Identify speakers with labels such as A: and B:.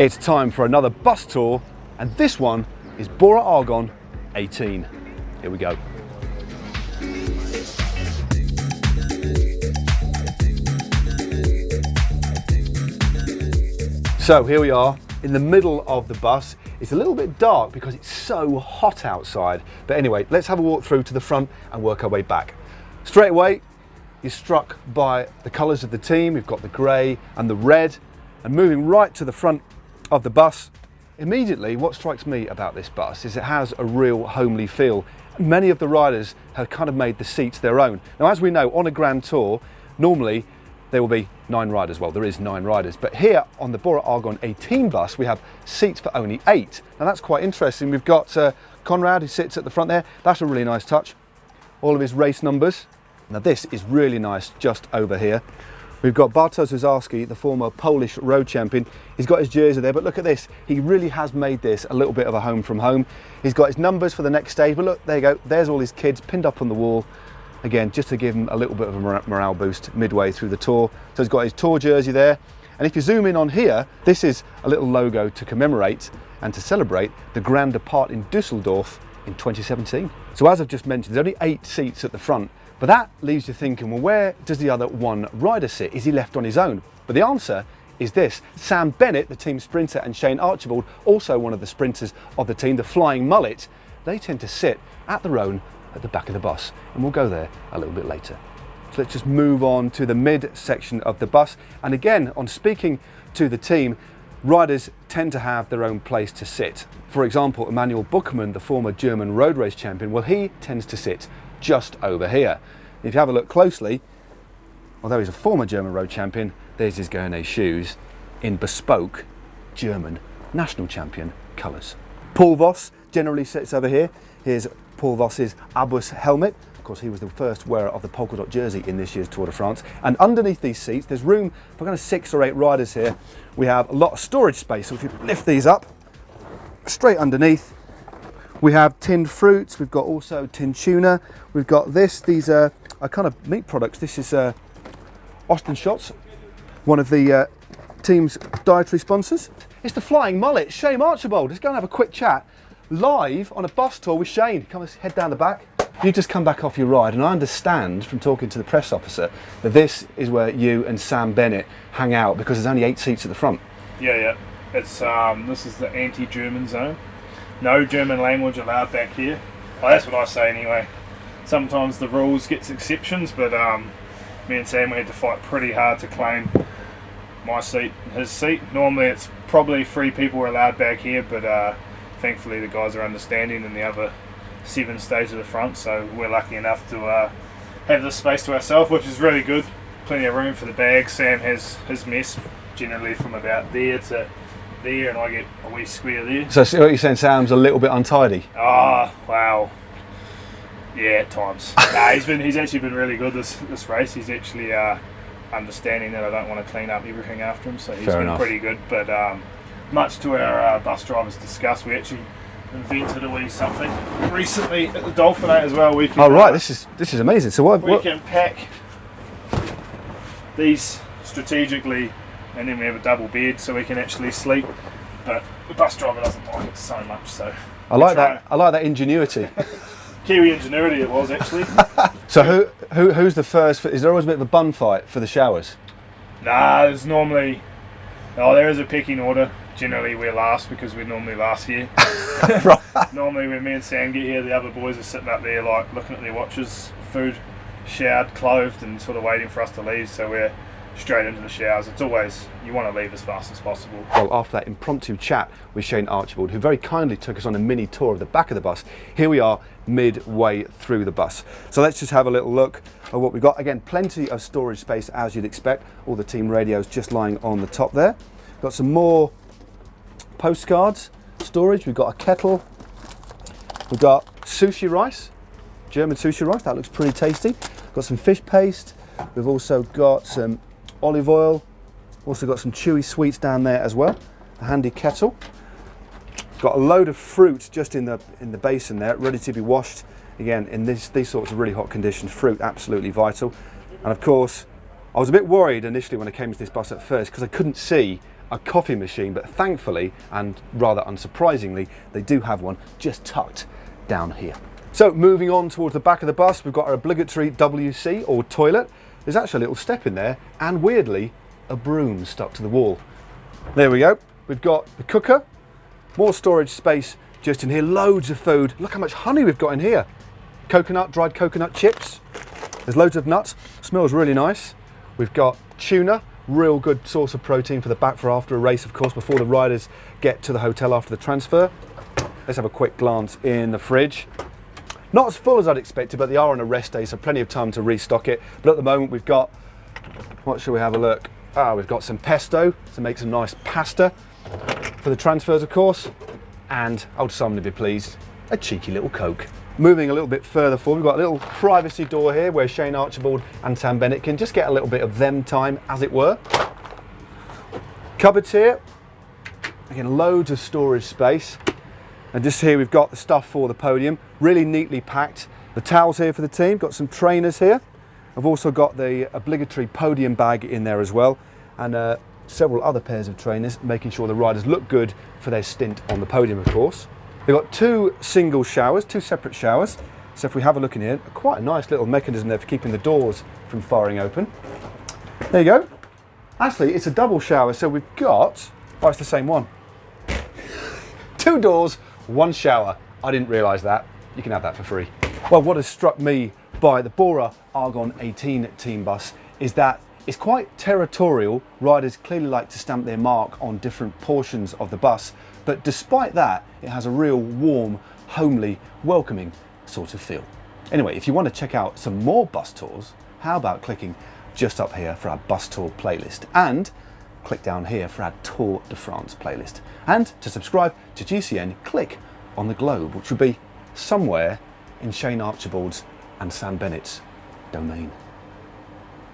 A: It's time for another bus tour, and this one is Bora Argon 18. Here we go. So here we are in the middle of the bus. It's a little bit dark because it's so hot outside. But anyway, let's have a walk through to the front and work our way back. Straight away, you're struck by the colours of the team. We've got the grey and the red. And moving right to the front of the bus, immediately what strikes me about this bus is it has a real homely feel. Many of the riders have kind of made the seats their own. Now, as we know, on a Grand Tour, normally there will be 9 riders. Well, there is 9 riders, but here on the Bora Argon 18 bus, we have seats for only 8. Now that's quite interesting. We've got Conrad, who sits at the front there. That's a really nice touch. All of his race numbers. Now this is really nice just over here. We've got Bartosz Ozarski, the former Polish road champion. He's got his jersey there, but look at this. He really has made this a little bit of a home from home. He's got his numbers for the next stage, but look, there you go. There's all his kids pinned up on the wall. Again, just to give him a little bit of a morale boost midway through the tour. So he's got his tour jersey there. And if you zoom in on here, this is a little logo to commemorate and to celebrate the Grand Depart in Dusseldorf in 2017. So as I've just mentioned, there's only 8 seats at the front. But that leaves you thinking, well, where does the other one rider sit? Is he left on his own? But the answer is this. Sam Bennett, the team sprinter, and Shane Archibald, also one of the sprinters of the team, the Flying Mullet, they tend to sit at the roan at the back of the bus. And we'll go there a little bit later. So let's just move on to the mid section of the bus. And again, on speaking to the team, riders tend to have their own place to sit. For example, Emanuel Buchmann, the former German road race champion, well, he tends to sit just over here. If you have a look closely, although he's a former German road champion, there's his Gournay shoes in bespoke German national champion colours. Paul Voss generally sits over here. Here's Paul Voss's Abus helmet. Of course, he was the first wearer of the polka dot jersey in this year's Tour de France. And underneath these seats, there's room for kind of 6 or 8 riders here. We have a lot of storage space. So if you lift these up, straight underneath, we have tinned fruits. We've got also tinned tuna. We've got this. These are kind of meat products. This is Austin Shots, one of the team's dietary sponsors. It's the Flying Mullet, Shane Archibald. Let's go and have a quick chat live on a bus tour with Shane. Come and head down the back. You just come back off your ride, and I understand from talking to the press officer that this is where you and Sam Bennett hang out because there's only 8 seats at the front.
B: Yeah. It's this is the anti-German zone. No German language allowed back here. Well, that's what I say anyway. Sometimes the rules gets exceptions, but me and Sam, we had to fight pretty hard to claim my seat and his seat. Normally it's probably 3 people are allowed back here, but thankfully the guys are understanding in the other 7 stays at the front, so we're lucky enough to have the space to ourselves, which is really good. Plenty of room for the bags. Sam has his mess generally from about there to there, and I get a wee square there.
A: So what you're saying, Sam's a little bit untidy?
B: Oh, wow. Yeah, at times. He's actually been really good this race. He's actually understanding that I don't want to clean up everything after him, so he's
A: Fair
B: been
A: enough.
B: pretty good. But much to our bus drivers' disgust, we actually invented a wee something recently at the Dauphiné as well. We can,
A: Oh right, this is amazing. So
B: we can pack these strategically, and then we have a double bed so we can actually sleep. But the bus driver doesn't like it so much, so
A: I like that. I like that ingenuity.
B: Kiwi ingenuity it was actually.
A: So who's the first? Is there always a bit of a bun fight for the showers?
B: Nah, there's normally there is a pecking order. Generally we're last because we're normally last here.
A: Right.
B: Normally when me and Sam get here, the other boys are sitting up there like looking at their watches, food, showered, clothed, and sort of waiting for us to leave, so we're straight into the showers. It's always, you want to leave as fast as possible.
A: Well, after that impromptu chat with Shane Archibald, who very kindly took us on a mini tour of the back of the bus, here we are midway through the bus. So let's just have a little look at what we've got. Again, plenty of storage space as you'd expect. All the team radios just lying on the top there. Got some more postcards, storage. We've got a kettle. We've got sushi rice, German sushi rice. That looks pretty tasty. Got some fish paste. We've also got some olive oil. Also got some chewy sweets down there as well. A handy kettle. Got a load of fruit just in the basin there, ready to be washed. Again, in these sorts of really hot conditions, fruit absolutely vital. And of course, I was a bit worried initially when I came to this bus at first because I couldn't see a coffee machine, but thankfully, and rather unsurprisingly, they do have one just tucked down here. So moving on towards the back of the bus, we've got our obligatory WC or toilet. There's actually a little step in there, and weirdly, a broom stuck to the wall. There we go. We've got the cooker, more storage space just in here, loads of food. Look how much honey we've got in here. Coconut, dried coconut chips. There's loads of nuts, smells really nice. We've got tuna, real good source of protein for the back for after a race, of course, before the riders get to the hotel after the transfer. Let's have a quick glance in the fridge. Not as full as I'd expected, but they are on a rest day, so plenty of time to restock it. But at the moment we've got, what shall we have a look? We've got some pesto to make some nice pasta for the transfers, of course. And old Simon would be pleased, a cheeky little Coke. Moving a little bit further forward, we've got a little privacy door here where Shane Archibald and Sam Bennett can just get a little bit of them time, as it were. Cupboards here. Again, loads of storage space. And just here we've got the stuff for the podium, really neatly packed. The towels here for the team, got some trainers here. I've also got the obligatory podium bag in there as well, and several other pairs of trainers, making sure the riders look good for their stint on the podium, of course. They've got two single showers, two separate showers. So if we have a look in here, quite a nice little mechanism there for keeping the doors from firing open. There you go. Actually, it's a double shower, so we've got, oh, it's the same one. Two doors, one shower. I didn't realise that. You can have that for free. Well, what has struck me by the Bora Argon 18 team bus is that it's quite territorial. Riders clearly like to stamp their mark on different portions of the bus, but despite that, it has a real warm, homely, welcoming sort of feel. Anyway, if you want to check out some more bus tours, how about clicking just up here for our bus tour playlist, and click down here for our Tour de France playlist. And to subscribe to GCN, click on the globe, which will be somewhere in Shane Archibald's and Sam Bennett's domain.